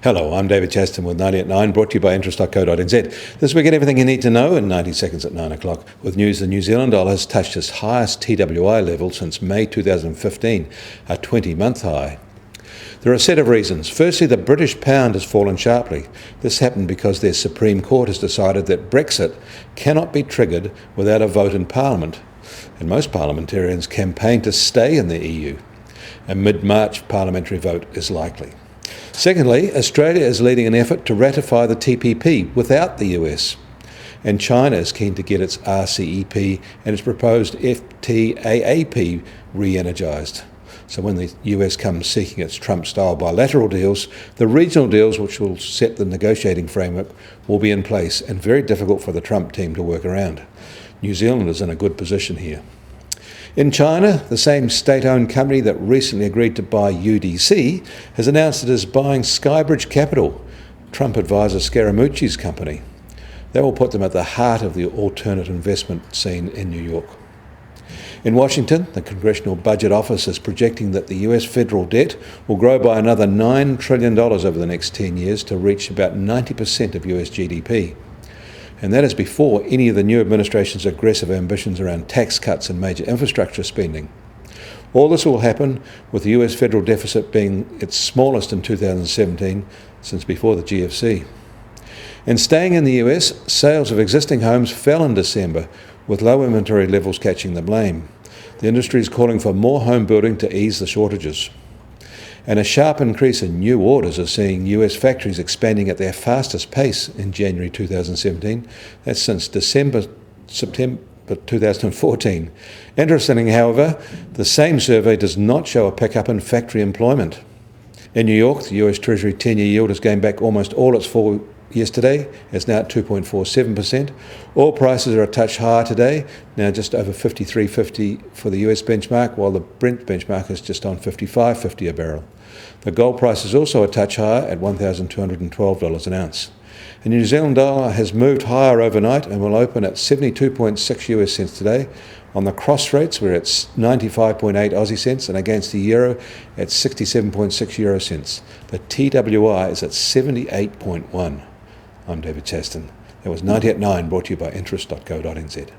Hello, I'm David Chaston with 90 at 9, brought to you by interest.co.nz. This week at everything you need to know in 90 seconds at 9 o'clock. With news, the New Zealand dollar has touched its highest TWI level since May 2015, a 20-month high. There are a set of reasons. Firstly, the British pound has fallen sharply. This happened because their Supreme Court has decided that Brexit cannot be triggered without a vote in Parliament, and most parliamentarians campaign to stay in the EU. A mid-March parliamentary vote is likely. Secondly, Australia is leading an effort to ratify the TPP without the US. And China is keen to get its RCEP and its proposed FTAAP re-energised. So when the US comes seeking its Trump-style bilateral deals, the regional deals which will set the negotiating framework will be in place and very difficult for the Trump team to work around. New Zealand is in a good position here. In China, the same state-owned company that recently agreed to buy UDC has announced it is buying Skybridge Capital, Trump advisor Scaramucci's company. That will put them at the heart of the alternate investment scene in New York. In Washington, the Congressional Budget Office is projecting that the US federal debt will grow by another $9 trillion over the next 10 years to reach about 90% of US GDP. And that is before any of the new administration's aggressive ambitions around tax cuts and major infrastructure spending. All this will happen with the US federal deficit being its smallest in 2017 since before the GFC. And staying in the US, sales of existing homes fell in December, with low inventory levels catching the blame. The industry is calling for more home building to ease the shortages. And a sharp increase in new orders is seeing US factories expanding at their fastest pace in January 2017. That's since September 2014. Interestingly, however, the same survey does not show a pickup in factory employment. In New York, the US Treasury 10-year yield has gained back almost all its fall yesterday. It's now at 2.47%. Oil prices are a touch higher today, now just over $53.50 for the US benchmark, while the Brent benchmark is just on $55.50 a barrel. The gold price is also a touch higher at $1,212 an ounce. The New Zealand dollar has moved higher overnight and will open at 72.6 US cents today. On the cross rates, we're at 95.8 Aussie cents, and against the euro at 67.6 euro cents. The TWI is at 78.1. I'm David Chaston. That was 90 at 9, brought to you by interest.co.nz.